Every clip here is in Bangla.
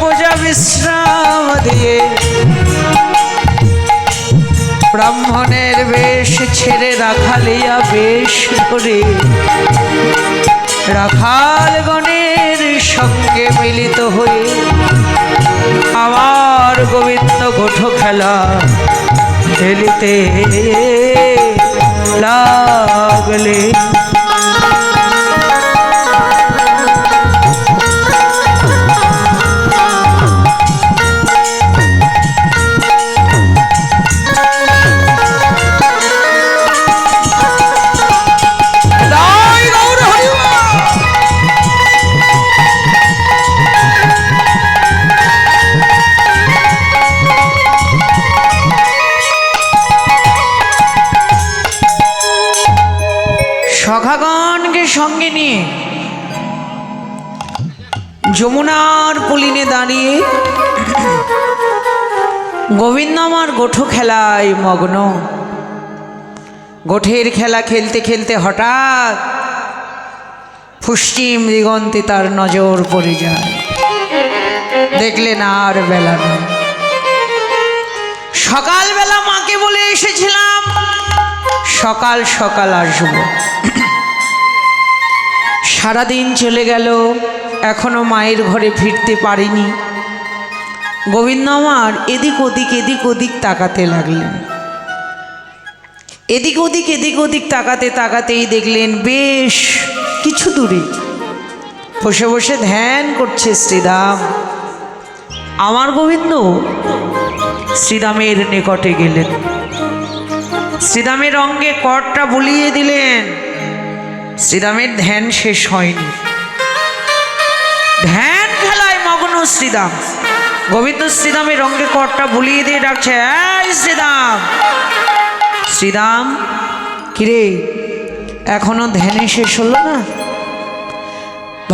পূজা বিশ্রাম দিয়ে ব্রাহ্মণের বেশ ছেড়ে রাখালিয়া বেশ ধরে রাখালগণের সঙ্গে মিলিত হয়ে আমার গোবিন্দ গোঠো খেলা খেলিতে লাগলে। সখাগণকে সঙ্গে নিয়ে যমুনার পুলিনে দাঁড়িয়ে গোবিন্দ আমার গোঠো খেলায় মগ্ন। গোঠের খেলা খেলতে খেলতে হঠাৎ পশ্চিম দিগন্তে তার নজর পড়ে যায়। দেখলেন আর বেলা নয়। সকালবেলা মাকে বলে এসেছিলাম সকাল সকাল আসবো। সারাদিন চলে গেল, এখনো মায়ের ঘরে ফিরতে পারিনি। গোবিন্দ আমার এদিক ওদিক তাকাতে লাগলেন। এদিক ওদিক তাকাতে তাকাতেই দেখলেন বেশ কিছু দূরে বসে বসে ধ্যান করছে শ্রীরাম। আমার গোবিন্দ শ্রীরামের নিকটে গেলেন, শ্রীরামের অঙ্গে করটা বুলিয়ে দিলেন। শ্রীরামের ধ্যান শেষ হয়নি, ধ্যান খেলায় মগ্ন শ্রীরাম। গোবিন্দ শ্রীরামের অঙ্গে করটা বুলিয়ে দিয়ে ডাকছে, এই শ্রীরাম। শ্রীরাম কিরে, এখনো ধ্যানে শেষ হলো না?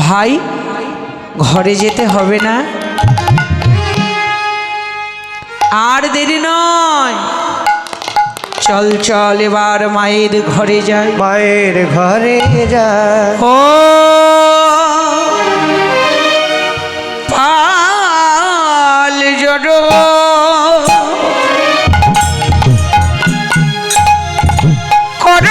ভাই ঘরে যেতে হবে না? আর দেরি নয়, চল চল এবার মায়ের ঘরে যাই। মায়ের ঘরে যাই। ও পাল জড় কর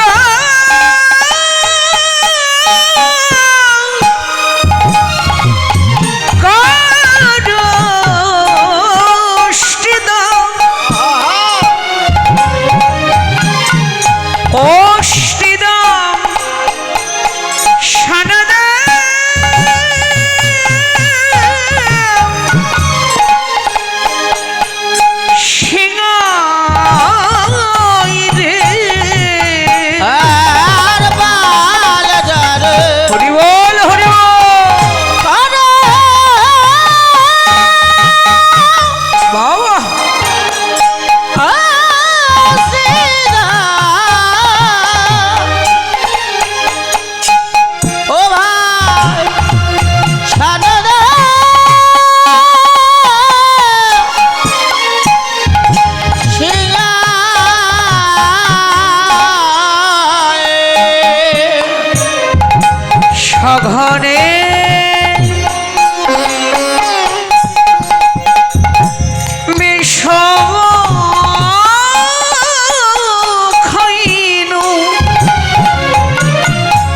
সঘনে বিষম খাইনু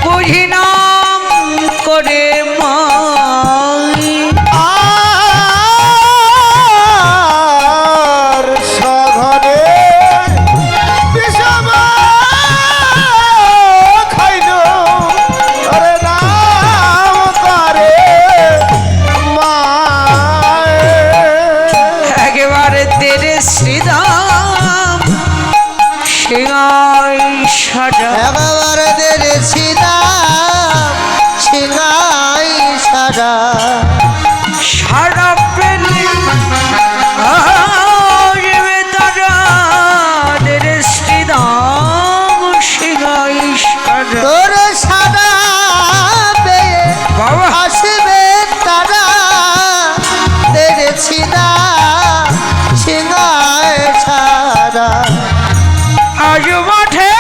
বুঝিনাম করে মাই। আর সঘনে বিষম খাইনু আরে নাম করে মায়। একেবারে তেরে শ্রীরাম সিংহাই সাজা। একেবারে তেরে শ্রীরাম সিংহাই সাজা। সারা পেলে আসবে তারা তেরে শ্রীরাম সিংহাই সাজা। তোর সাদা পেয়ে বাবা আসবে তারা তেরে শ্রীরাম সিংহাই সাজা। আজ মাঠে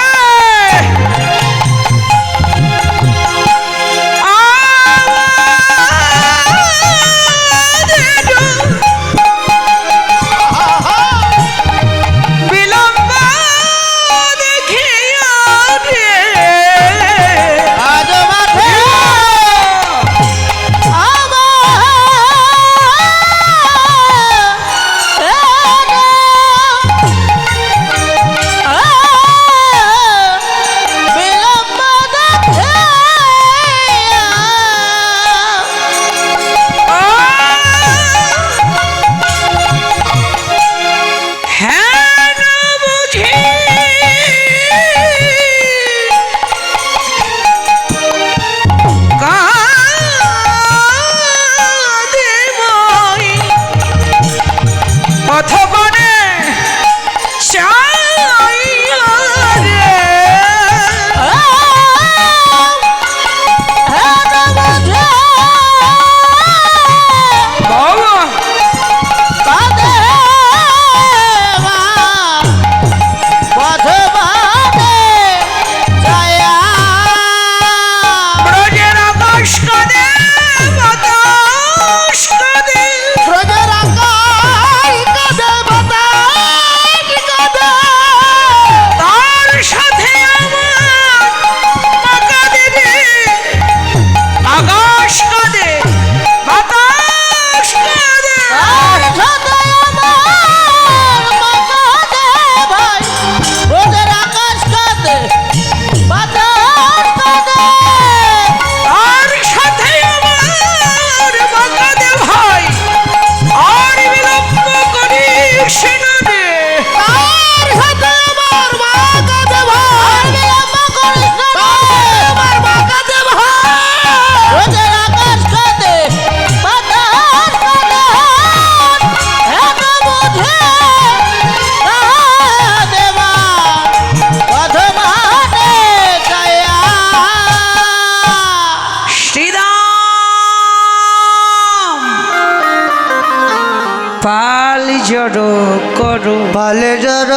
পাল জড়ো করো, পালে জড়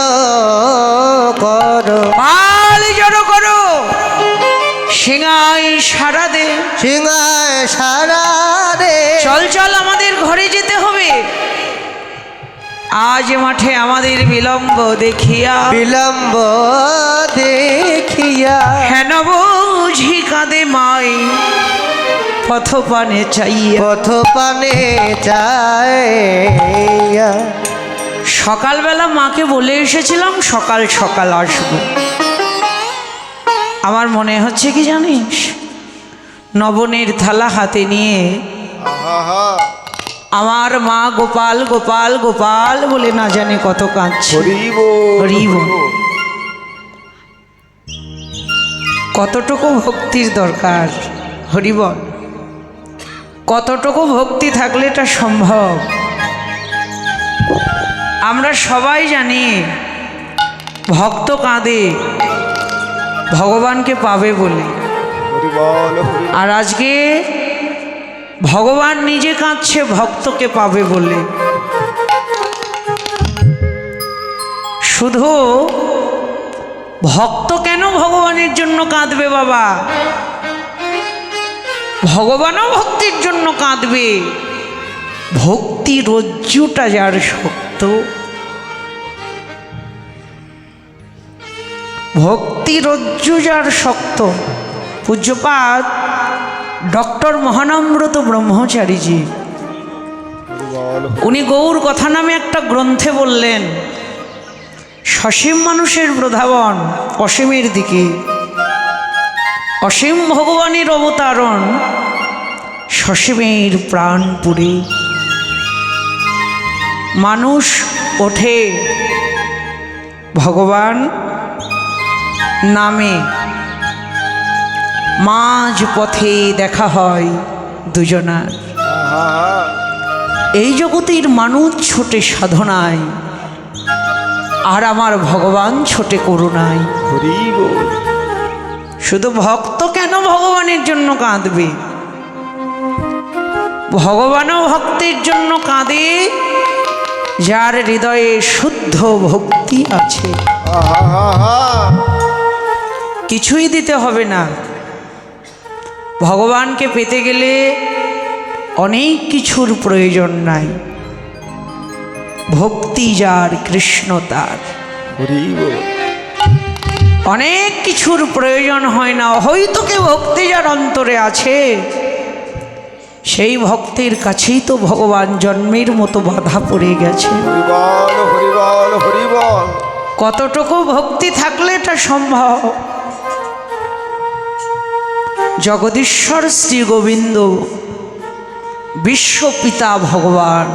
করো, পাল জড়ো করো, সিংহায় সারা দে। সিংহায় সারা রে। চল চল আমাদের ঘরে যেতে হবে, আজ মাঠে আমাদের বিলম্ব দেখিয়া, বিলম্ব দেখিয়া হেন বুঝি কাঁদে মাই পথ পানে চাইয়া। পথ পানে চাইয়া। সকালবেলা মাকে বলে এসেছিলাম সকাল সকাল আসবো। আমার মনে হচ্ছে কি জানিস, নবনের থালা হাতে নিয়ে আমার মা গোপাল গোপাল গোপাল বলে না জানে কত কাঁদছে। হরি বল। কতটুকু ভক্তির দরকার, হরি বল। কতটুকু ভক্তি থাকলে এটা সম্ভব। আমরা সবাই জানি ভক্ত কাঁদে ভগবানকে পাবে বলে, আর আজকে ভগবান নিজে কাঁদছে ভক্তকে পাবে বলে। শুধু ভক্ত কেন ভগবানের জন্য কাঁদবে বাবা, ভগবানও ভক্তির জন্য কাঁদবে। ভক্তি রজ্জুটা যার শক্ত, ভক্তি রজ্জু যার শক্ত। পূজ্যপাদ ডক্টর মহানামব্রত ব্রহ্মচারীজি উনি গৌর কথা নামে একটা গ্রন্থে বললেন, সসীম মানুষের প্রধাবন অসীমের দিকে, অসীম ভগবানের অবতারণ সসীমের প্রাণপুরে। মানুষ ওঠে ভগবান নামে, মাঝ পথে দেখা হয় দুজনার। এই জগতের মানুষ ছোটে সাধনায়, আর আমার ভগবান ছোটে করুণায়। শুধু ভক্ত কেন ভগবানের জন্য কাঁদবে, ভগবানও ভক্তের জন্য কাঁদে যার হৃদয়ে শুদ্ধ ভক্তি আছে। কিছুই দিতে হবে না, ভগবানকে পেতে গেলে অনেক কিছুর প্রয়োজন নাই। ভক্তি যার কৃষ্ণ তার, অনেক কিছুর প্রয়োজন হয় না। হয়তো কে ভক্তি যার অন্তরে আছে, সেই ভক্তের কাছেই তো ভগবান জন্মের মতো বাধা পড়ে গেছে। কতটুকু ভক্তি থাকলে এটা সম্ভব। জগদীশ্বর শ্রী গোবিন্দ বিশ্বপিতা ভগবান,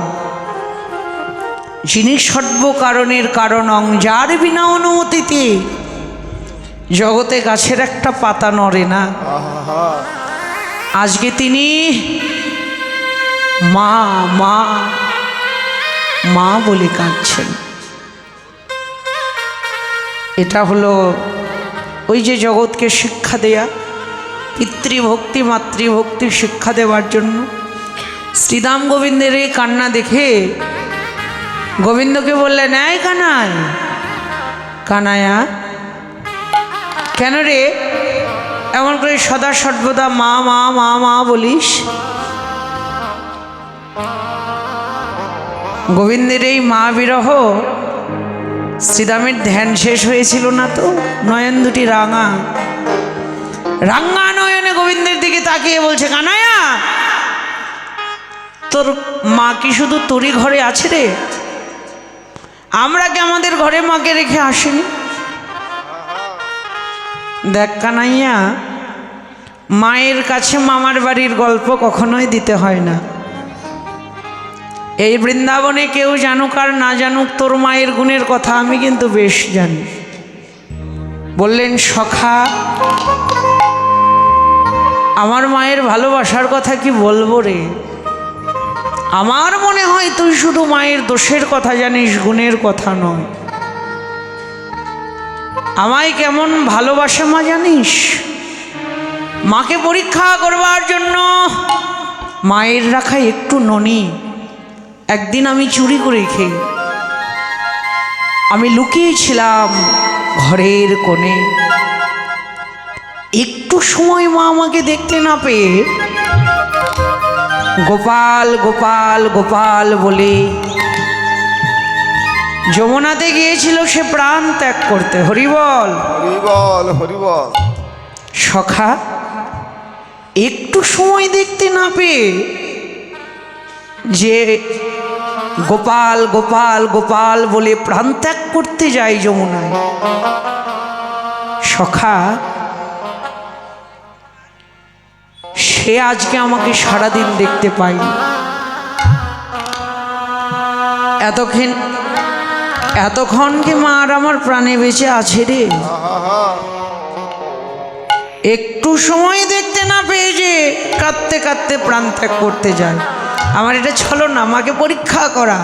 যিনি সর্বকারণের কারণং, যার বিনা অনুমতিতে জগতে গাছের একটা পাতা নড়ে না। আজকে তিনি মা মা মা বলে কাঁদছেন। এটা হলো ওই যে জগৎকে শিক্ষা দেয়া, পিতৃভক্তি মাতৃভক্তি শিক্ষা দেওয়ার জন্য। শ্রীদাম গোবিন্দের এই কান্না দেখে গোবিন্দকে বললেন, এই কানাই, কানায়া কেন রে এমন করে সদা সর্বদা মা মা মা মা বলিস? গোবিন্দের এই মা বিরহ শ্রীদামের ধ্যান শেষ হয়েছিল না তো। নয়ন দুটি রাঙা রাঙা নয়নে গোবিন্দের দিকে তাকিয়ে বলছে, কানায়া তোর মা কি শুধু তোরই ঘরে আছে রে? আমরা কি আমাদের ঘরে মাকে রেখে আসিনি? দেখ কানাইয়া, মায়ের কাছে মামার বাড়ির গল্প কখনোই দিতে হয় না। এই বৃন্দাবনে কেউ জানুক আর না জানুক, তোর মায়ের গুণের কথা আমি কিন্তু বেশ জানি। বললেন, সখা আমার মায়ের ভালোবাসার কথা কি বলবো রে? আমার মনে হয় তুই শুধু মায়ের দোষের কথা জানিস, গুণের কথা নয়। আমায় কেমন ভালোবাসে মা জানিস? মাকে পরীক্ষা করবার জন্য মায়ের রাখা একটু ননি একদিন আমি চুরি করে খেয়ে আমি লুকিয়েছিলাম ঘরের কোণে। একটু সময় মা আমাকে দেখতে না পেয়ে গোপাল গোপাল গোপাল বলে যমুনাতে গিয়েছিল সে প্রাণ ত্যাগ করতে। হরিবল হরিবল হরিবল। সখা একটু সময় দেখতে না পেয়ে যে গোপাল গোপাল গোপাল বলে প্রাণ ত্যাগ করতে যায় যমুনায়। সখা সে আজকে আমাকে সারাদিন দেখতে পায়নি। এতক্ষণ কি মা আর আমার প্রাণে বেঁচে আছে রে? একটু সময় দেখতে না পেয়ে যে কাঁদতে কাঁদতে প্রাণ ত্যাগ করতে যায়। আমার এটা ছলো না, মাকে পরীক্ষা করা,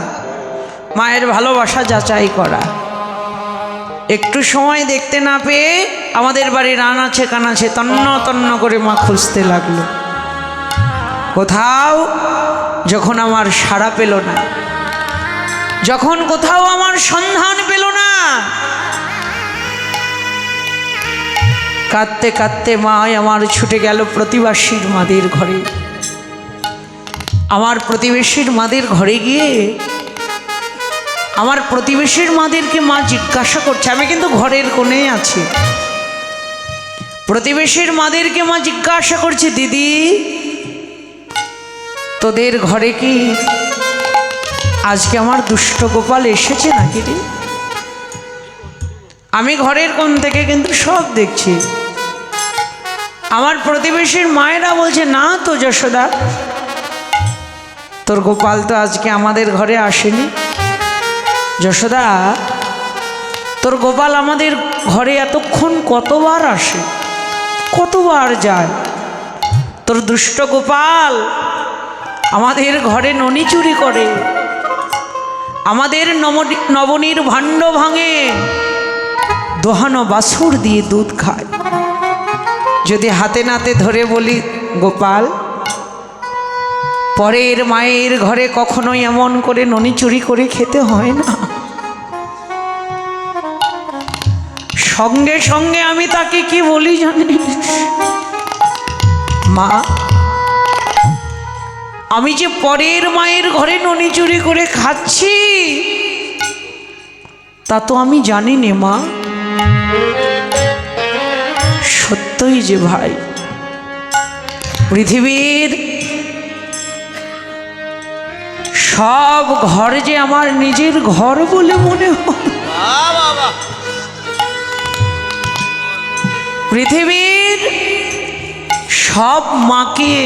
মায়ের ভালোবাসা যাচাই করা। একটু সময় দেখতে না পেয়ে আমাদের বাড়ির আনাচে কানাচে তন্ন তন্ন করে মা খুঁজতে লাগলো। কোথাও যখন আমার সাড়া পেল না, যখন কোথাও আমার সন্ধান পেল না, কাঁদতে কাঁদতে মা আমার ছুটে গেল প্রতিবেশীর মাদের ঘরে। আমার প্রতিবেশীর মাদের ঘরে গিয়ে আমার প্রতিবেশীর মাদেরকে মা জিজ্ঞাসা করছে, আমি কিন্তু ঘরের কোণেই আছি। প্রতিবেশীর মাদেরকে মা জিজ্ঞাসা করছে, দিদি তোদের ঘরে কি আজকে আমার দুষ্ট গোপাল এসেছে নাকি রে? আমি ঘরের কোণ থেকে কিন্তু সব দেখছি। আমার প্রতিবেশীর মায়েরা বলছে, না তো যশোদা, তোর গোপাল তো আজকে আমাদের ঘরে আসেনি। যশোদা, তোর গোপাল আমাদের ঘরে এতক্ষণ কতবার আসে, কতবার যায়। তোর দুষ্ট গোপাল আমাদের ঘরে ননি চুরি করে, আমাদের নবনীর ভাণ্ড ভাঙে, দোহানো বাছুর দিয়ে দুধ খায়। যদি হাতে নাতে ধরে বলি, গোপাল পরের মায়ের ঘরে কখনোই এমন করে ননি চুরি করে খেতে হয় না। সঙ্গে সঙ্গে আমি তাকে কি বলি জানিস? মা, আমি যে পরের মায়ের ঘরে ননি চুরি করে খাচ্ছি তা তো আমি জানি নে মা। সত্যই যে ভাই, পৃথিবীর সব ঘর যে আমার নিজের ঘর বলে মনে হয়। পৃথিবীর সব মাকে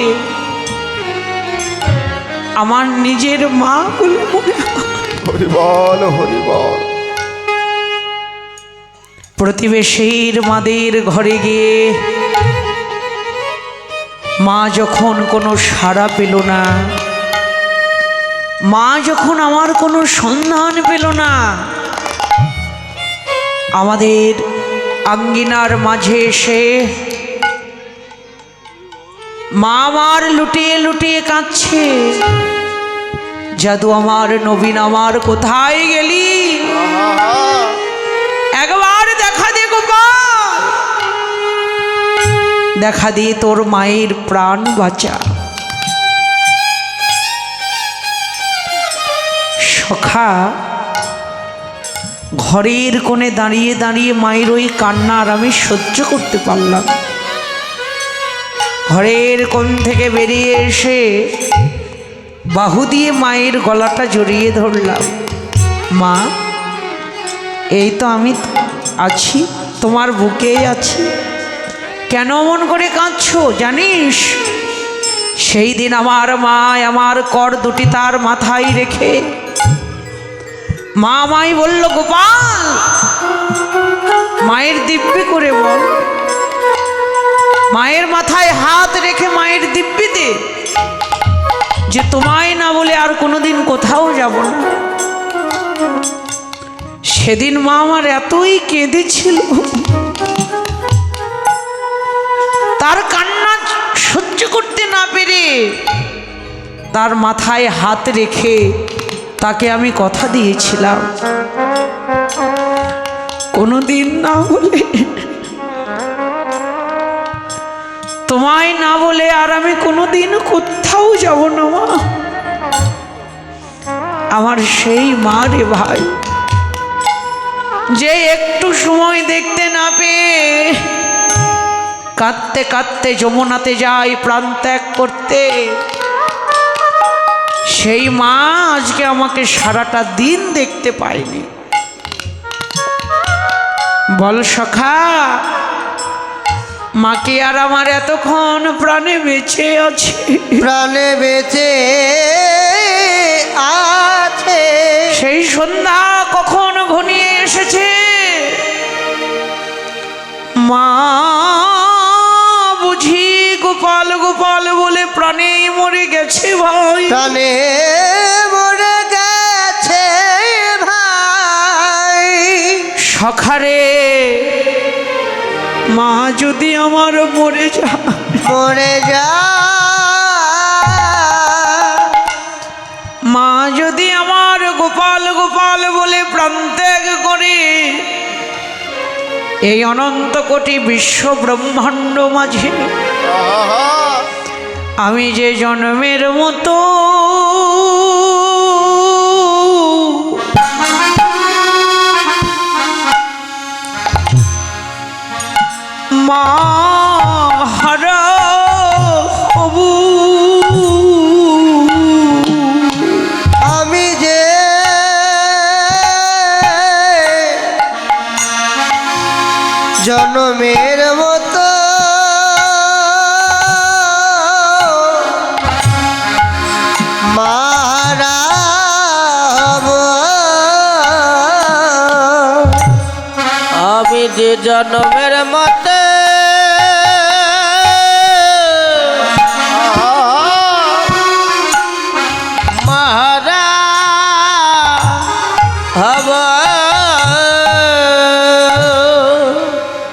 আমার নিজের মা বলে মনে হয়। হরিবল হরিবল। প্রতিবেশীর মাদের ঘরে গিয়ে মা যখন কোনো সাড়া পেল না, মা যখন আমার কোনো সন্ধান পেল না, আমাদের আঙ্গিনার মাঝে এসে মা আমার লুটিয়ে লুটিয়ে কাঁদছে, জাদু আমার, নবীন আমার, কোথায় গেলি? একবার দেখা দে গোপাল, দেখা দিয়ে তোর মায়ের প্রাণ বাঁচা। সখা ঘরের কোণে দাঁড়িয়ে দাঁড়িয়ে মায়ের ওই কান্না আর আমি সহ্য করতে পারলাম। ঘরের কোণ থেকে বেরিয়ে এসে বাহু দিয়ে মায়ের গলাটা জড়িয়ে ধরলাম। মা, এই তো আমি আছি, তোমার বুকেই আছি। কেন মন করে কাঁদছো জানিস? সেই দিন আমার মা আমার কর দুটি তার মাথায় রেখে মা আমায় বলল, গোপাল মায়ের দিব্যি করে বল, মায়ের মাথায় হাত রেখে মায়ের দিব্যি দে যে তোমায় না বলে আর কোনোদিন কোথাও যাব না। সেদিন মা আমার এতই কেঁদেছিল, তার কান্না সহ্য করতে না পেরে তার মাথায় হাত রেখে তাকে আমি কথা দিয়েছিলাম কোনোদিন না বলে, তোমায় না বলে আর আমি কোনোদিন কোথাও যাব না মা। আমার সেই মা রে ভাই, যে একটু সময় দেখতে না পেয়ে কাঁদতে কাঁদতে যমুনাতে যায় প্রাণ ত্যাগ করতে, সেই মা আজকে আমাকে সারাটা দিন দেখতে পায়নি। বল সখা, মাকে আর আমার এতক্ষণ প্রাণে বেঁচে আছে, প্রাণে বেঁচে আছে। সেই সন্ধ্যা কখন ঘনিয়ে এসেছে, মা বুঝি গোপাল গোপাল বলে প্রাণেই মরে গেছে ভাই, প্রাণে মরে গেছে ভাই। সখারে মা যদি আমার মরে যায়, মরে যা, মা যদি আমার গোপাল গোপাল বলে প্রাণ ত্যাগ করে, এই অনন্ত কোটি বিশ্ব ব্রহ্মাণ্ড মাঝে আমি যে জন্মের মতো মা হারা হবু, আমি যে জন্মের মতো মারা হব। আমি যে জন্মের মতে মারা হব।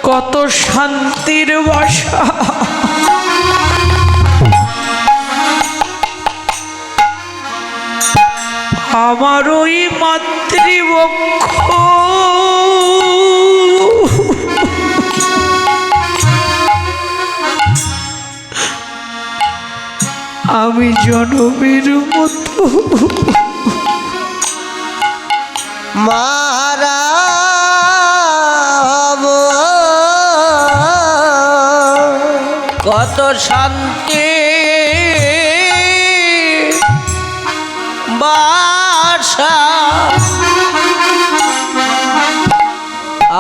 কত শান্তির বাসা আমার ওই মাতৃবক্ষ, আমি জনমের মতো মারা হব। কত শান্তি বাসা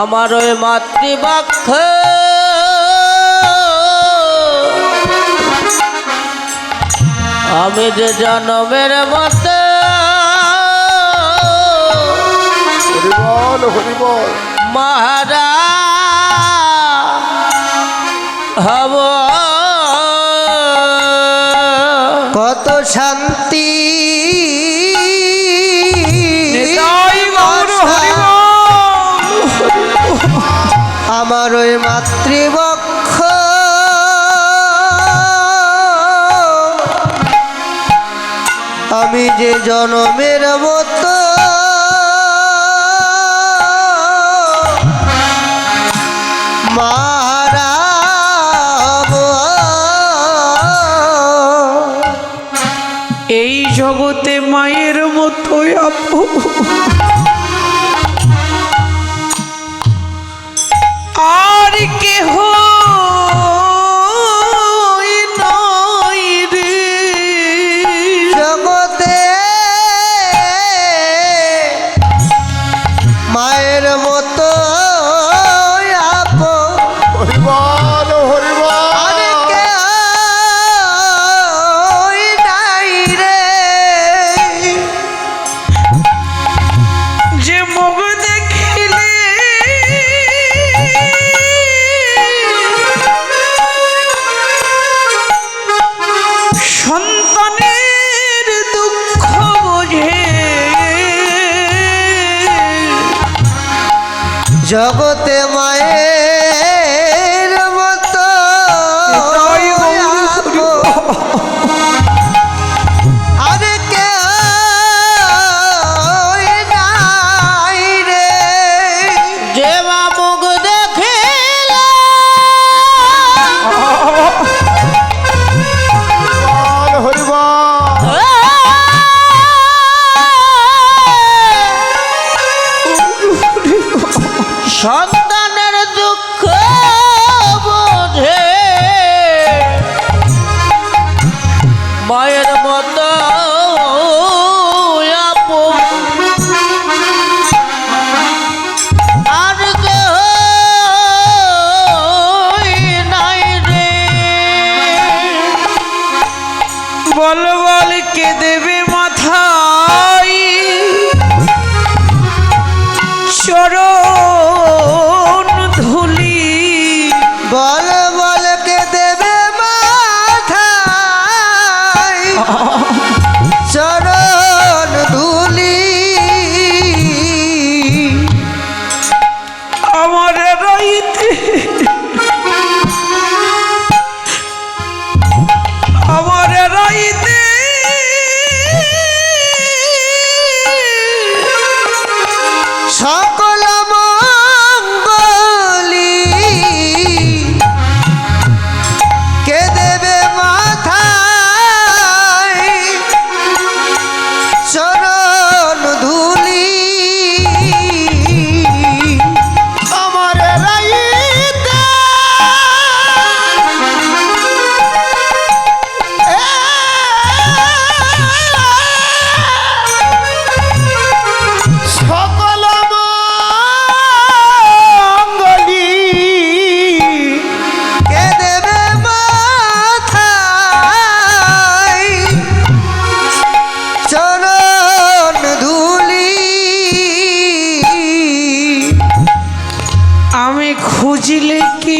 আমার ওই মাতৃপক্ষ, আমি যে জন্মের মতো হরিবল হরিবল মারা হব। কত শান্তি নিতাই গৌর হরিবল। আমার ওই মাতৃবক্ষ, আমি যে জনমের মতো মারা হব। এই জগতে মায়ের মতো আপন আর কেহ নাই রে, জগতে মায়ের মতো আপন হরিবল হরিবল আর কেউ নাই রে। যে মুখ দেখিলে সন্তানের দুঃখ বোঝে, জগতে মায়ের মতো তাই গৌর আপন আর কেউ সন্তানের দুঃখ বোঝে মায়ের মতো আপন আর কেউ নাই রে। বল বল কে দেবে মাথায় চরণ ধুলি, বল বল কে দেবে মাথায় চরণ ধুলি। আমার রাইতে আমার রাইতে সকল মঙ্গলি কে দেবে মাথায় চরণ ধুলি। আমার রাইতে সকল মঙ্গলি কে দেবে মাথায় চরণ ধুলি। আমি খুঁজলে কি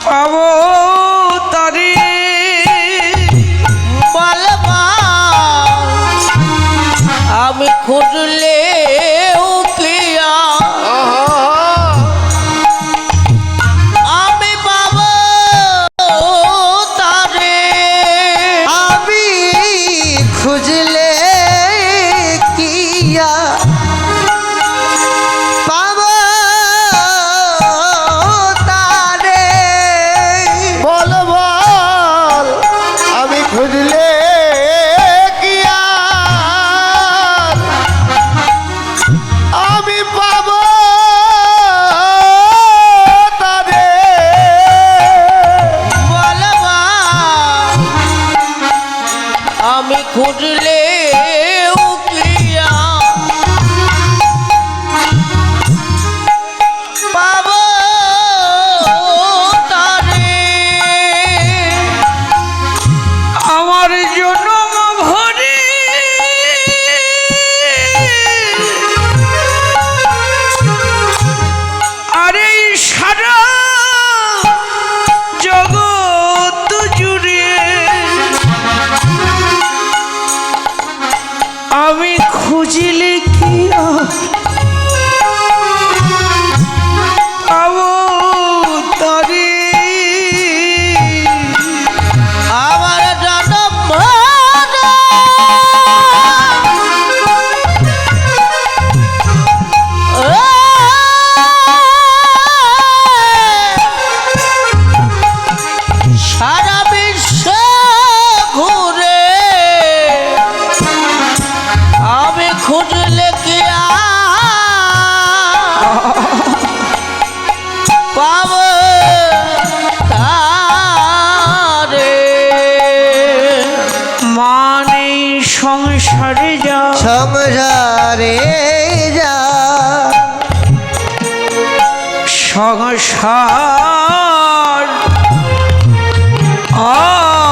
পাবো তারে, বলবা আমি খুঁজলে উকিয়া আমি পাবো তারে। আমি খুঁজলে কিয়া পাব তারে। বল বল আমি খুঁজলে কি আর আমি পাব তারে। বলবা আমি খুঁজলে উকিয়া পাবো তারে। আমার জনম ভরে আরে সারা জগৎ জুড়ে আমি খুঁজলে কি পাবো তারে। আমার জনম সারা বিশ্ব ঘুরে আমি খুঁজলে কি পাব তারে। মানে সংসারে যা সংসারে যা সংসার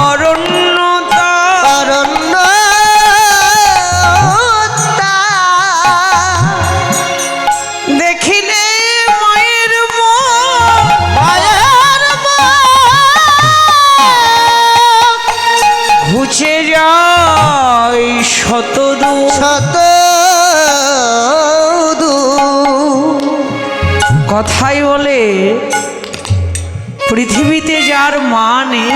অরণ্যতা অরণ্যতা দেখিলে মায়ের মন মায়ের ঘুচে যায় শতদূর। শত কথাই বলে পৃথিবীতে যার মা নেই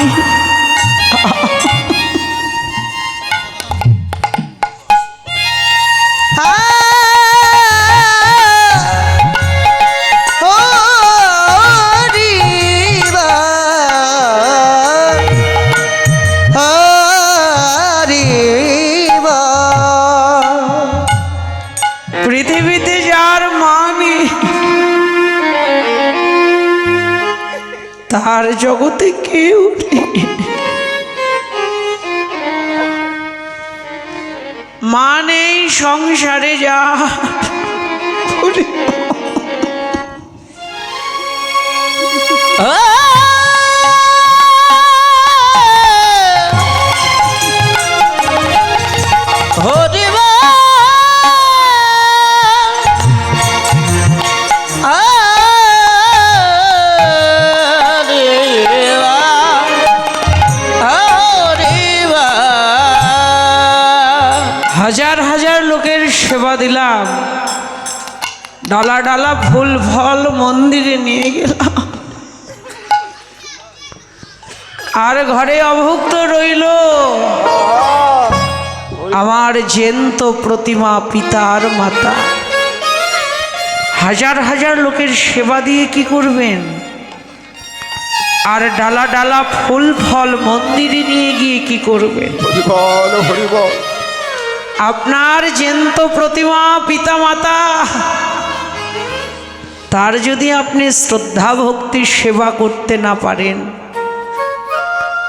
তার জগতে কেউ নেই। মা নেই সংসারে যা হাজার হাজার লোকের সেবা দিলাম, ডালা ডালা ফুল ফল মন্দিরে নিয়ে গেলাম, আর ঘরে অভুক্ত রইল আমার জ্যান্ত প্রতিমা পিতার মাতা। হাজার হাজার লোকের সেবা দিয়ে কি করবেন? আর ডালা ডালা ফুল ফল মন্দিরে নিয়ে গিয়ে কি করবেন? হরিবল হরিবল। আপনার জ্যান্ত প্রতিমা পিতা মাতা, তার যদি আপনি শ্রদ্ধা ভক্তির সেবা করতে না পারেন,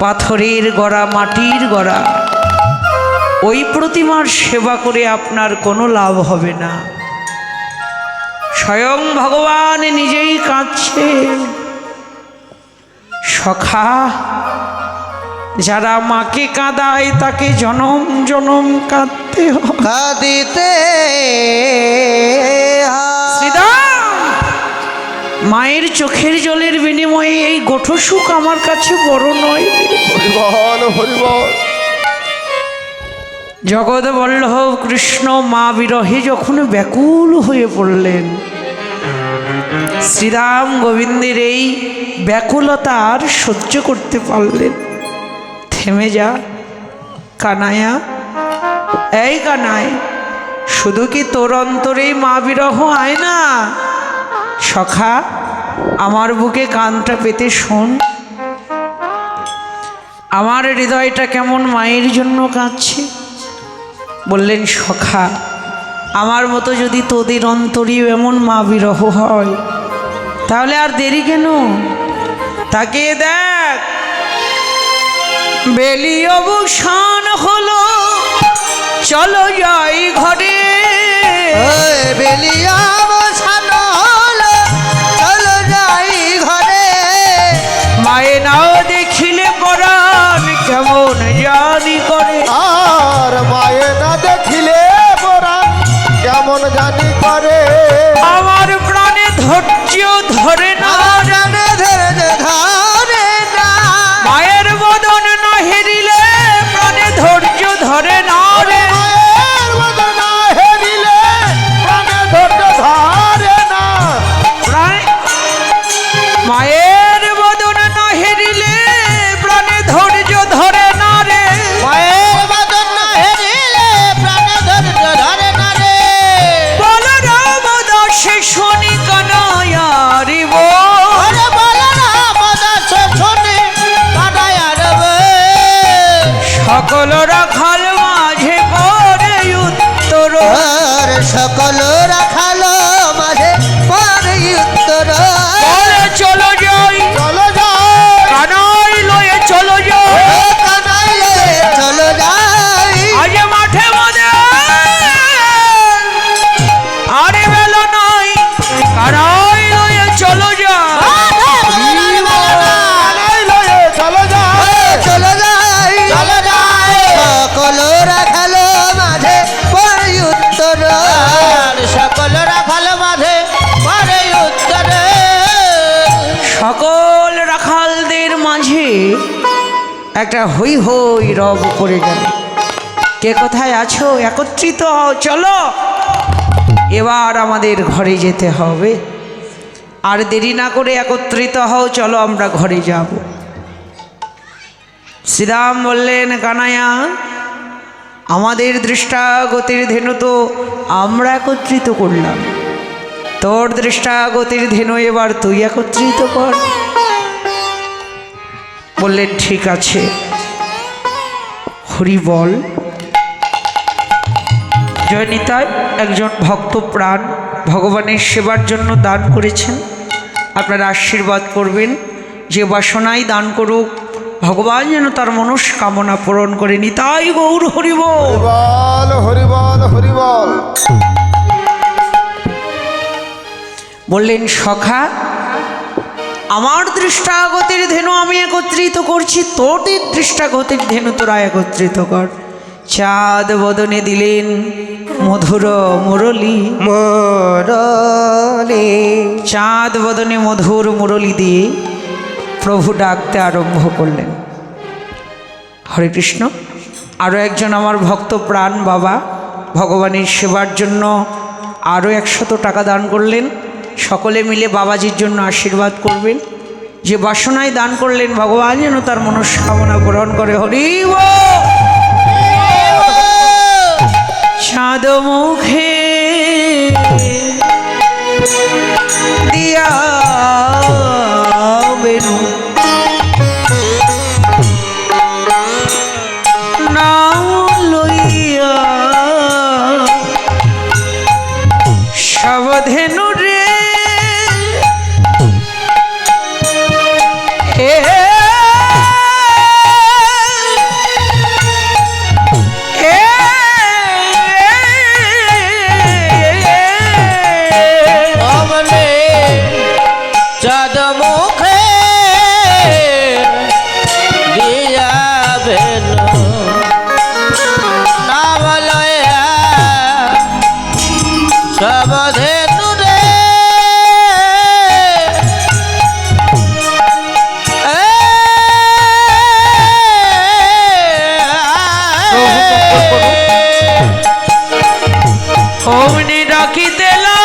পাথরের গড়া মাটির গড়া ওই প্রতিমার সেবা করে আপনার কোনো লাভ হবে না। স্বয়ং ভগবান নিজেই কাঁদছে, সখা যারা মাকে কাঁদায় তাকে জনম জনম কাঁদতে হয়। কাঁদিতে মায়ের চোখের জলের বিনিময়ে এই গোঠো সুখ আমার কাছে বড় নয়। হরিবল হরিবল। জগৎ বল্লভ কৃষ্ণ মা বিরহে যখন ব্যাকুল হয়ে পড়লেন, শ্রীরাম গোবিন্দের এই ব্যাকুলতা আর সহ্য করতে পারলেন। থেমে যা কানায়া, এই কানাই, শুধু কি তোর অন্তরেই মা বিরহ হয় না? সখা আমার বুকে কানটা পেতে শোন, আমার হৃদয়টা কেমন মায়ের জন্য কাঁদছে। বললেন সখা, আমার মতো যদি তোদের অন্তরেও এমন মা বিরহ হয়, তাহলে আর দেরি কেন? তাকে দেখ, বেলি অবসান হলো, চলো যাই ঘরে। বেলিয়া বসানো হলো, চলো যাই ঘরে। মায়ে নাও দেখিলে পরাণ কেমন জানি করে। আর মায়ে না দেখিলে পরাণ কেমন জানি করে। আমার প্রাণে ধৈর্য ধরে না, জানে ধরে ধরে না। মায়ের বদন না হেরিলে প্রাণে ধৈর্য ধরে না রে। মায়ের বদন না হেরিলে প্রাণে ধৈর্য ধরে না। মায়ের বদন না হেরিলে প্রাণে ধৈর্য ধরে না রে। মায়ের বদন না হেরিলে প্রাণে ধৈর্য ধরে না রে। বলরাম দাসে শুনি কানায়ারি বল, ওরে বলরাম দাসে শুনি কানায়ারি বল। সকল রাখাল মাঝে পরে উত্তর। আর সকল রাখালো মাঝে পরে উত্তর। বলে চলো যাই, চলো যাই কানাই লয়ে চলো যাই। কানাইলে চলো যাই। আজ মাঠে মধ্যে আরে বেলা নাই, কানাই লয়ে চলো যাই। কানাই লয়ে চলো যাই। চলো যাই। চলো যাই। সকল রাখালো মাঝে পরে উত্তর। আর সকল রাখাল মাঝে পরে উত্তরে। সকল রাখালদের মাঝে একটা হই হই রব করে গেল। কে কোথায় আছো? একত্রিত হও, চলো এবার আমাদের ঘরে যেতে হবে। আর দেরি না করে একত্রিত হও, চলো আমরা ঘরে যাব। শ্রীরাম বললেন, কানাইয়া, আমাদের দৃষ্টাগতির ধেনু তো আমরা একত্রিত করলাম, তোর দৃষ্টাগতির ধেনু এবার তুই একত্রিত কর। বললেন ঠিক আছে। হরি বল। জয়নিতাই একজন ভক্ত প্রাণ, ভগবানের সেবার জন্য দান করেছেন। আপনারা আশীর্বাদ করবেন যে বাসনাই দান করুক ভগবান যেন তার মনস্কামনা পূরণ করে নি। তাই গৌর হরিব। হরিবল হরিবল হরিবল। বললেন সখা, আমার দৃষ্টাগতির ধেনু আমি একত্রিত করছি, তোদের দৃষ্টাগতির ধেনু তোরা একত্রিত কর। চাঁদ বদনে দিলেন মধুর মুরলী, মুরলি চাঁদ বদনে মধুর মুরলী দিয়ে প্রভু ডাকতে আরম্ভ করলেন। হরে কৃষ্ণ। আরও একজন আমার ভক্ত প্রাণ বাবা ভগবানের সেবার জন্য আরও 100 টাকা দান করলেন। সকলে মিলে বাবাজির জন্য আশীর্বাদ করবেন। যে বাসনায় দান করলেন ভগবান যেন তার মনস্কামনা পূরণ করে। হরি বল। চাঁদ মুখে দিয়া বেনু নাম লইয়া সাবধেনু রে অমলে চাঁদ মুখে দিয়া বেনু নাম লয়া সাবধেনু রে অমনি ডাকি দিলাম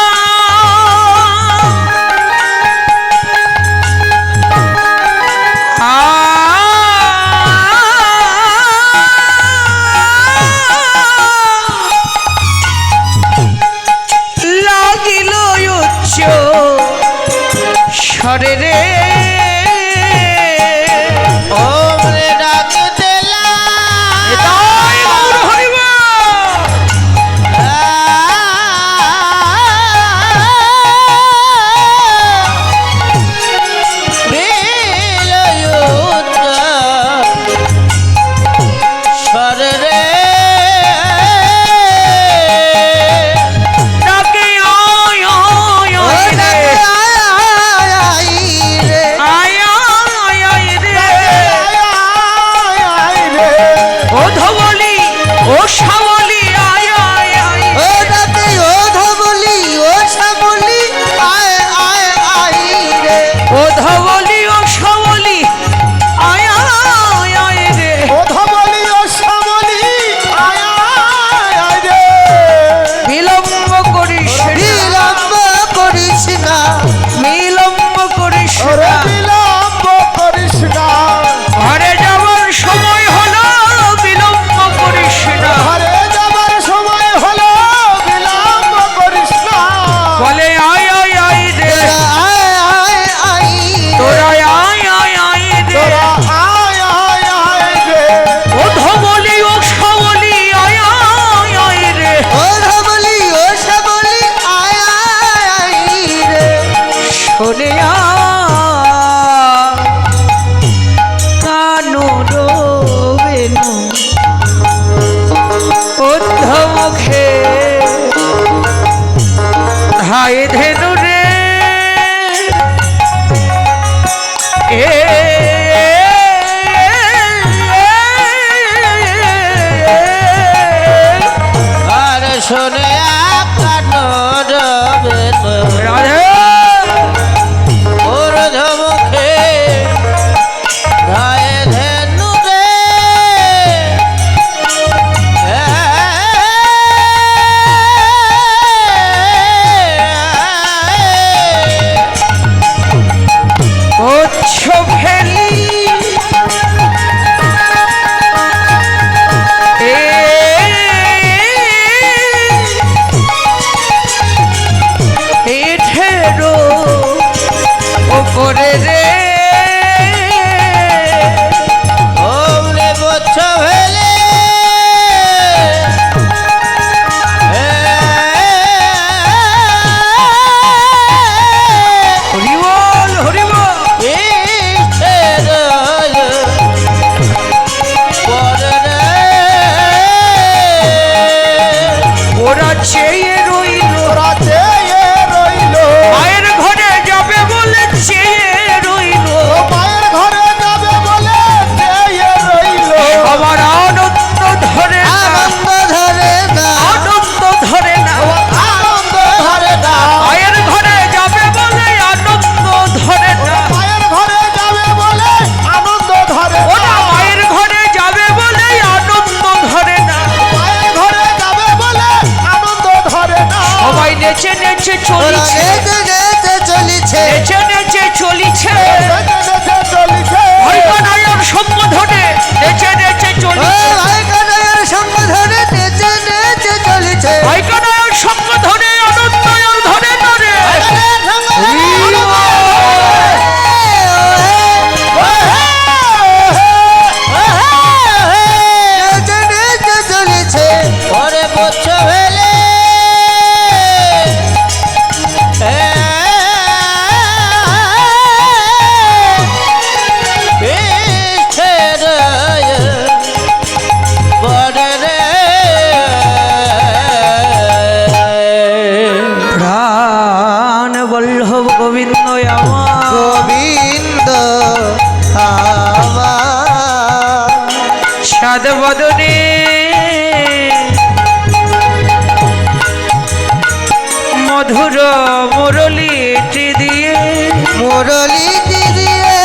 লাগিল উচ্চ স্বরে রে ওমরে ডাক দিলা তাই গৌর হরিব। ডাকে আয় আয় আয় রে, আয় আয় আয় রে। ও ধবলি ও শ্যামলি আয় আয় আয়। ও ডাকে ও ধবলি ও শ্যামলি আয় আয় আয় রে। ও ধবলি ও শ্যামলি আয় আয় আয় রে। ও ধবলি ও শ্যামলি আয় আয় আয় রে। বিলম্ব করিস না, বিলম্ব করিস না, বিলম্ব করিস ওরে না। বিলম্ব করিস না। ঘরে যাবার সময় হলো বিলম্ব করিস না। ঘরে যাবার সময় হলো বিলম্ব করিস না। বলে আয় আয় আয় রে, আয় আয় আয় রে। তোরা আয় আয় আয় রে। তোরা আয় আয় আয় রে। ও ধবলি ও শ্যামলি আয় আয় আয় রে। ও ধবলি ও শ্যামলি আয় আয় আয় রে। শোনে কানো বেনু অন্ধ মুখে ধায়ে ধেনু রে। আর শোনে কানর বেনু রাধে ওর ধমুখে ধায় ধেনু রে। উচ্ছ ফেলি নেচে নেচে ওরা চলিছে নেচে নেচে চলিছে নেচে নেচে চলিছে চলিছে ভৈকনায়ক সম্বোধনে নেচে নেচে ও চলিছে ভাই কানাইয়ের সঙ্গ ধরে নেচে নেচে চলিছে ভৈকনায়ক সম্বোধনে অনন্তয়ন ধরে ধরে নেচে নেচে চলিছে ওরে বচ্চ ভেলে প্রাণ বল্লভ গোবিন্দ আমার গোবিন্দ আমার সাদ বদনে মধুর মুরলি এঁটে দিয়ে মুরলি দিয়ে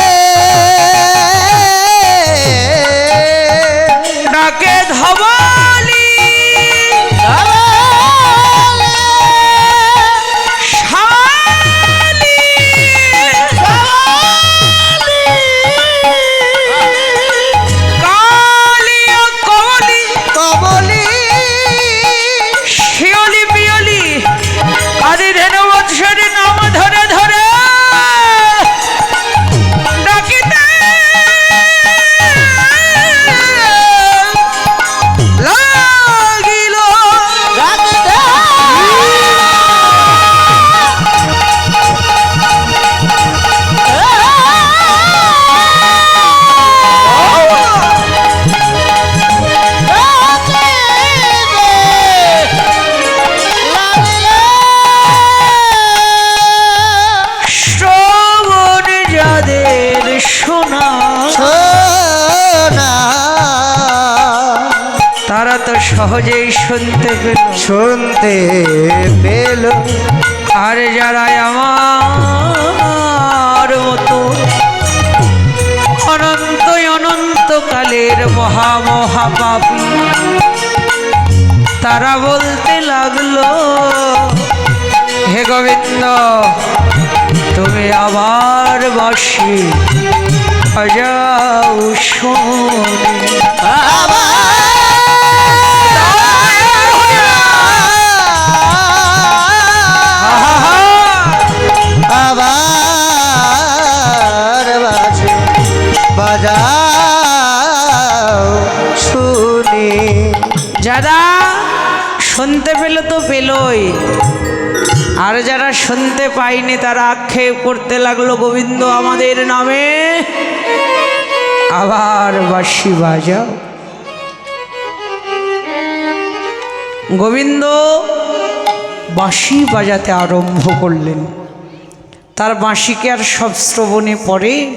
ডাকে ধবালি শালি কালি ও কমলি কমলি শিওলি পিওলি আদি ধেনু বৎসরে নাম ধরে ধরে ডাকিতে লাগিল শ্রবণ যাদের শোনা সোনা তারা তো সহজেই শুনতে পেল শুনতে পেল আর যারা আমার মতো অনন্ত অনন্তকালের মহামহাপাপী তারা বলতে লাগলো হে গোবিন্দ তুমি আবার বাসি বাজাও শোনে আবার বাজে বাজাও শুনি যারা শুনতে পেল তো পেলই আর যারা শুনতে পায়নি তারা আক্ষেপ করতে লাগলো গোবিন্দ আমাদের নামে আবার বাঁশি বাজাও গোবিন্দ বাঁশি বাজাতে আরম্ভ করলেন তার বাঁশিকে আর সব শ্রবণে পড়ে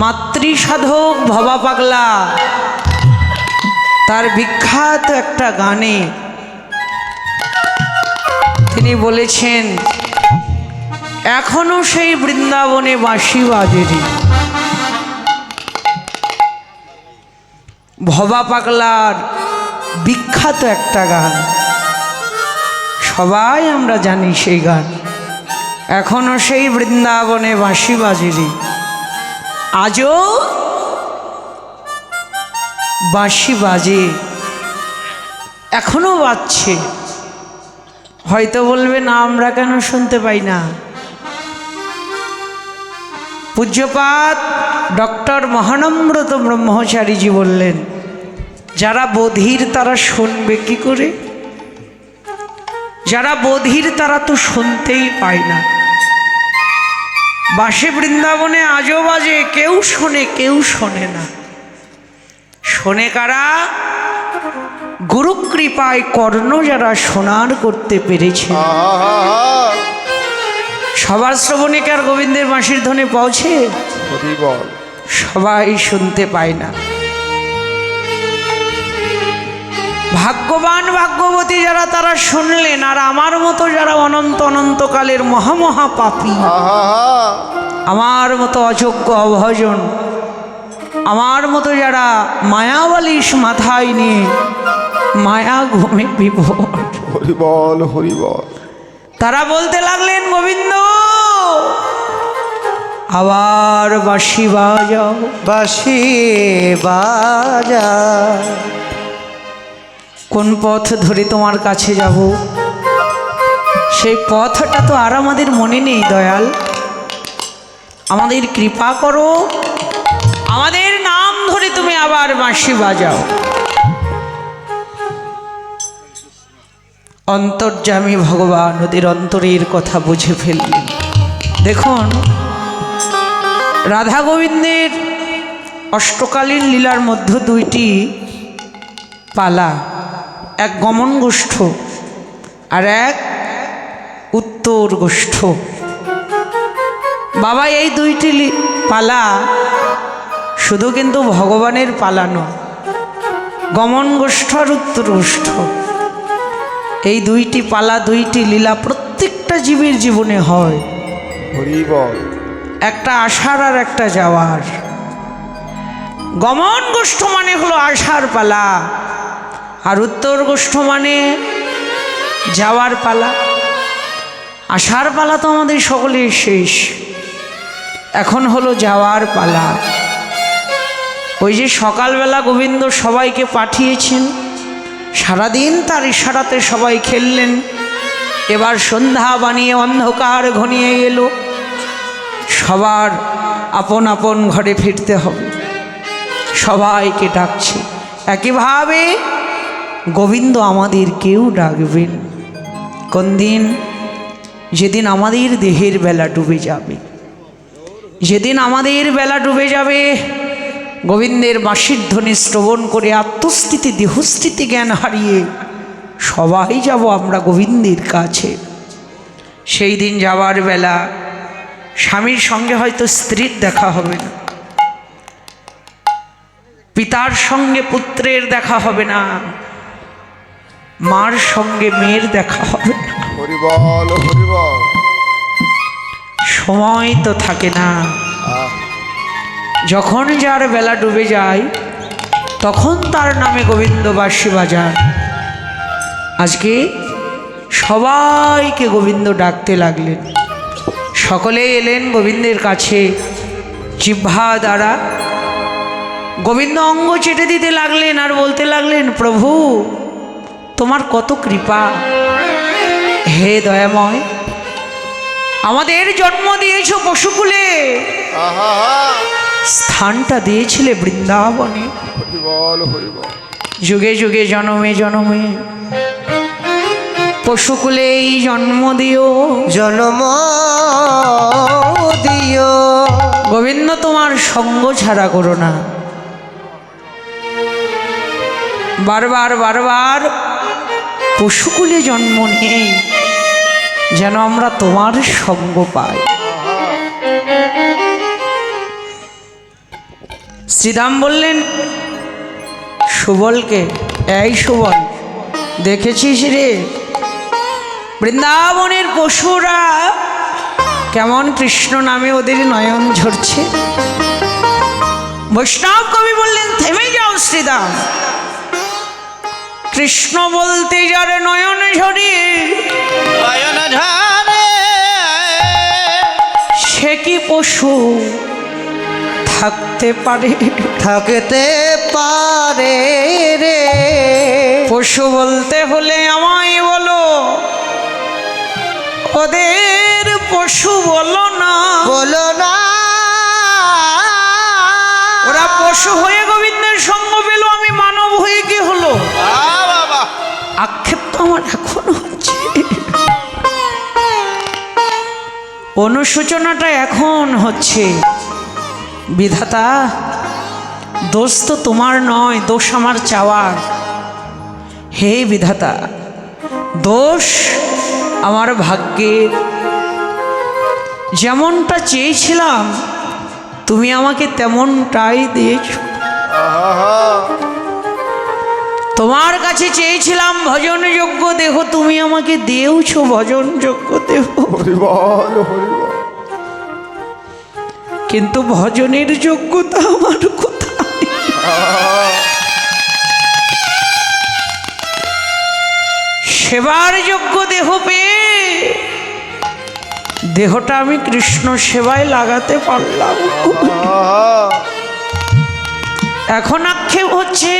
মাতৃসাধক ভবা পাগলা তার বিখ্যাত একটা গানে তিনি বলেছেন এখনো সেই বৃন্দাবনে বাঁশি বাজেনি ভবা পাগলার বিখ্যাত একটা গান সবাই আমরা জানি সেই গান এখনো সেই বৃন্দাবনে বাঁশি বাজেনি আজও বাঁশি বাজে এখনো বাজছে হয়তো বলবে না আমরা কেন শুনতে পাই না পূজ্যপাদ ডক্টর মহানম্রত ব্রহ্মচারীজি বললেন যারা বধির তারা শুনবে কি করে যারা বধির তারা তো শুনতেই পায় না বাঁশি বৃন্দাবনে আজও বাজে কেউ শোনে না শোনে কারা গুরু কৃপায় কর্ণ যারা শোনার করতে পেরেছে সবার শ্রবণে কি আর গোবিন্দের বাঁশির ধ্বনি পৌঁছে সবাই শুনতে পায় না ভাগ্যবান ভাগ্যবতী যারা তারা শুনলেন আর আমার মতো যারা অনন্ত অনন্তকালের মহামহা পাপী আমার মতো অযোগ্য অভজন আমার মতো যারা মায়াবালিশ মাথায় নিয়ে মায়া ঘুমে বিভোর। হরি বল হরি বল। তারা বলতে লাগলেন গোবিন্দ আবার বাঁশি বাজাও। বাঁশি বাজা। কোন পথ ধরে তোমার কাছে যাব? সেই পথটা তো আর আমাদের মনে নেই দয়াল, আমাদের কৃপা করো, আমাদের নাম ধরে তুমি আবার বাঁশি বাজাও। অন্তর্যামী ভগবান ওদের অন্তরের কথা বুঝে ফেললেন। দেখুন রাধা গোবিন্দের অষ্টকালীন লীলার মধ্যে দুইটি পালা, এক গমন গোষ্ঠ আর এক উত্তর গোষ্ঠ। বাবা এই দুইটি পালা শুধু কিন্তু ভগবানের পালা নয়, গমন গোষ্ঠ আর উত্তর গোষ্ঠ, এই দুইটি পালা দুইটি লীলা প্রত্যেকটা জীবের জীবনে হয়। হরি বল। একটা আসার আর একটা যাওয়ার। গমন গোষ্ঠ মানে হলো আসার পালা, আর উত্তর গোষ্ঠ মানে যাওয়ার পালা। আসার পালা তো আমাদের সকলের শেষ, এখন হলো যাওয়ার পালা। ওই যে সকালবেলা গোবিন্দ সবাইকে পাঠিয়েছেন, সারাদিন তার ইশারাতে সবাই খেললেন, এবার সন্ধ্যা বানিয়ে অন্ধকার ঘনিয়ে গেল, সবার আপন আপন ঘরে ফিরতে হবে, সবাইকে ডাকছে। একইভাবে গোবিন্দ আমাদেরকেও ডাকবেন। কোন দিন? যেদিন আমাদের দেহের বেলা ডুবে যাবে, যেদিন আমাদের বেলা ডুবে যাবে, গোবিন্দের বাঁশির ধ্বনি শ্রবণ করে আত্মস্থিতি দেহস্থিতি জ্ঞান হারিয়ে সবাই যাব আমরা গোবিন্দের কাছে। সেই দিন যাওয়ার বেলা স্বামীর সঙ্গে হয়তো স্ত্রীর দেখা হবে না, পিতার সঙ্গে পুত্রের দেখা হবে না, মার সঙ্গে মেয়ের দেখা হবে না। হরি বল হরি বল। সময় তো থাকে না। আহ, যখন যার বেলা ডুবে যায় তখন তার নামে গোবিন্দ বাঁশি বাজান। আজকে সবাইকে গোবিন্দ ডাকতে লাগলেন, সকলে এলেন গোবিন্দের কাছে, জিহ্বা দ্বারা গোবিন্দ অঙ্গ চেটে দিতে লাগলেন আর বলতে লাগলেন, প্রভু তোমার কত কৃপা, হে দয়াময়, আমাদের জন্ম দিয়েছ পশুকুলে, আহা, স্থানটা দিয়েছিলে বৃন্দাবনে, হরি বল হরি বল। যুগে যুগে জনমে জনমে পশুকুলেই জন্ম দিও, জন্ম দিও। গোবিন্দ তোমার সঙ্গ ছাড়া করো না। বারবার বারবার পশুকুলে জন্ম নেই, যেন আমরা তোমার সঙ্গ পাই। শ্রীরাম বললেন সুবলকে, এই সুবল, দেখেছিস রে বৃন্দাবনের পশুরা কেমন কৃষ্ণ নামে ওদের নয়ন ঝরছে? বৈষ্ণব কবি বললেন, থেমে যাও শ্রীরাম, কৃষ্ণ বলতে যার নয়ন ঝরে নয়ন ঝরে সে কি পশু থাকতে পারে? থাকতে পারে রে। পশু বলতে হলে আমায় বলো, ওদের পশু বলো না। বলো না। ওরা পশু হয়ে গোবিন্দের সঙ্গ পেল, আমি মানব হয়ে কি হলো? বাবা আক্ষেপ তো আমার এখনো হচ্ছে, অনুশোচনাটা এখন হচ্ছে। বিধাতা, দোষ তো তোমার নয়, দোষ আমার চাওয়ার। হে বিধাতা, দোষ আমার ভাগ্যের। যেমনটা চেয়েছিলাম তুমি আমাকে তেমনটাই দিয়েছ। আহা, তোমার কাছে চেয়েছিলাম ভজনযোগ্য দেহ, তুমি আমাকে দিয়েছ ভজনযোগ্য দেহ। হরি বল হরি বল। কিন্তু ভজনের যোগ্যতা আমার কোথায়? আহা, সেবার যোগ্য দেহ পেয়ে দেহটা আমি কৃষ্ণ সেবায় লাগাতে পারলাম। আহা, এখন আক্ষেপ হচ্ছে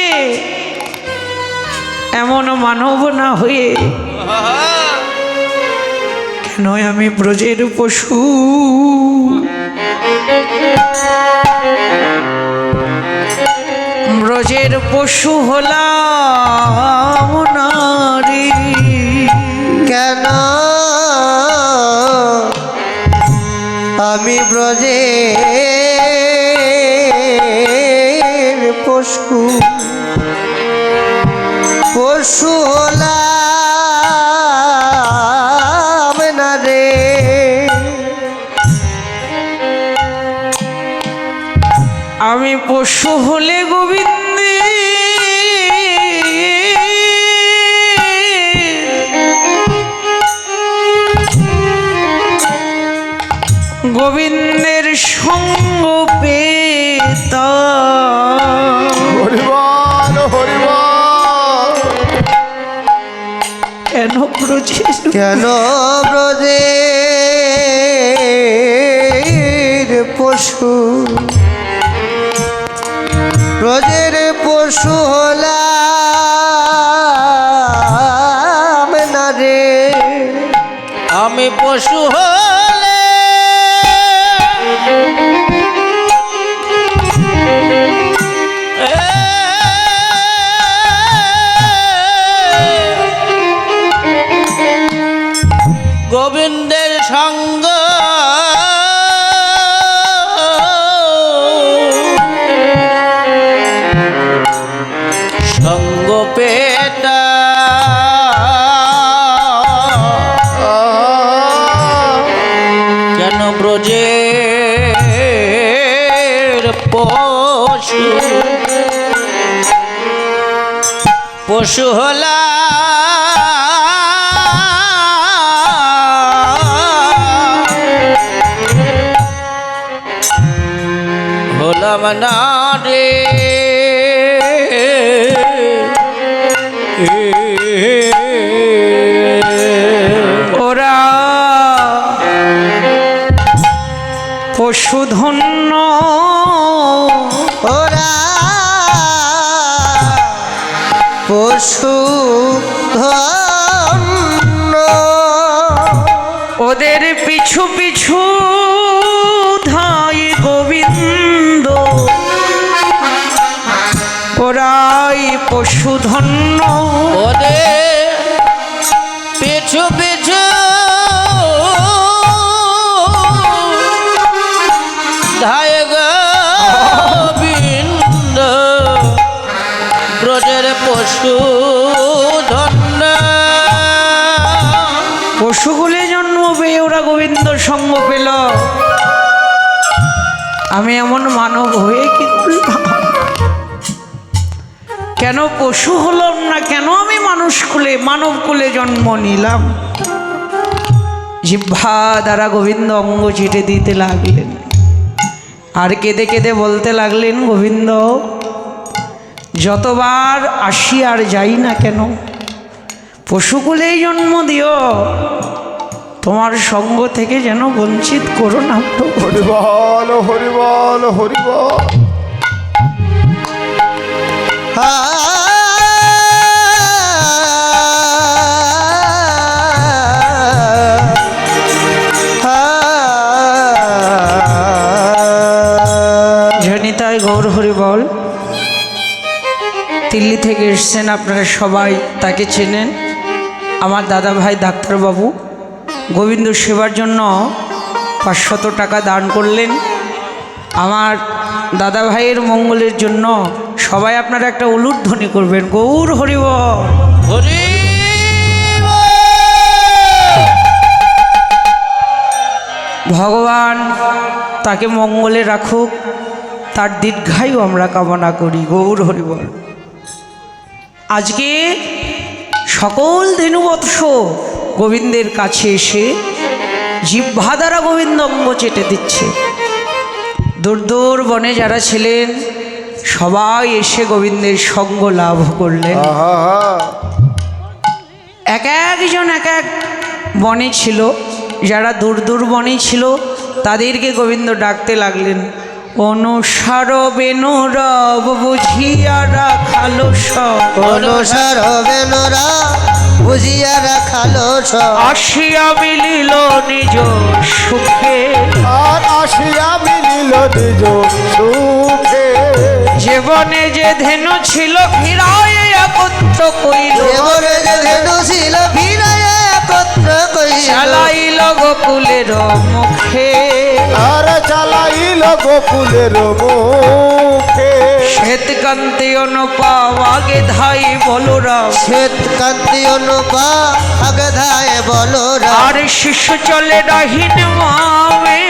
এমন মানব না হয়ে কেন আমি ব্রজের পশু। ব্রজের পশু হলাম না রে। কেন আমি ব্রজের পশু পশু হলাম না রে। আমি পশু হলে গোবিন্দে গোবিন্দের সঙ্গ পেতাম। হরিবল হরিবল। কেন ব্রজের কেন ব্রজের পশু ব্রজের পশু হলাম না রে। আমি পশু হলে গোবিন্দের সঙ্গ সঙ্গ পেটা কেন ব্রজের পশু পশু হলা হলাম না রে। ওরা পশুধন্য ওরা পশু ধন্য ওদের পিছু পিছু ধাই গোবিন্দ। ওরাই পশুধন্য ওদের পিছু পিছু ধায় গোবিন্দ ব্রজের পশু ধন্য। পশুগুলি জন্ম পেয়ে ওরা গোবিন্দ সঙ্গ পেল। আমি এমন মানব হয়ে কি করলাম? কেন পশু হলাম না? কেন আমি মানুষ কুলে মানব কুলে জন্ম নিলাম? জিহ্বা দ্বারা গোবিন্দ অঙ্গ চেটে দিতে লাগলেন আর কেঁদে কেঁদে বলতে লাগলেন, গোবিন্দ যতবার আসি আর যাই না কেন পশুকুলেই জন্ম দিও, তোমার সঙ্গ থেকে যেন বঞ্চিত করো না প্রভু। হরিবল হরিবল হরিবল। জনিতায় গৌর হরিবল। দিল্লি থেকে এসছেন, আপনারা সবাই তাকে চেনেন। আমার দাদা ভাই ডাক্তারবাবু গোবিন্দ সেবার জন্য 500 টাকা দান করলেন। আমার দাদা ভাইয়ের মঙ্গলের জন্য সবাই আপনারা একটা উলুধ্বনি করবেন, গৌর হরিবল। হরি ভগবান তাকে মঙ্গলে রাখুক, তার দীর্ঘায়ু আমরা কামনা করি, গৌর হরিবল। আজকে সকল ধেনুবৎস গোবিন্দের কাছে এসে জিহ্বা দ্বারা গোবিন্দ অঙ্গ চেটে দিচ্ছে। দূর দূর বনে যারা ছিলেন সবাই এসে গোবিন্দের সঙ্গ লাভ করলেন। আহা, এক একজন এক এক বনে ছিল, যারা দূর দূর বনে ছিল তাদেরকে গোবিন্দ ডাকতে লাগলেন। অনুসার বেনুরব বুঝিয়া রাখালো সব, অনুসার বেনরা বুঝিয়া রাখালো সব, আসিয়া মিলিল নিজ সুখে, আর আসিয়া মিলিল নিজ সুখে। জীবনে যে ধেনু ছিল ফিরায় একত্র কইল, জীবনে যে ধেনু ছিল ফিরায় একত্র কইল, চালাইল গোকুলের মুখে, আর চালাইল গোকুলের মুখে। শ্বেতকান্তি অনুপাব আগে ধাই বলরাম, শ্বেত কান্তি অনুপা আগে ধায় বলরাম, আর শিশু চলে রাহিন মামে,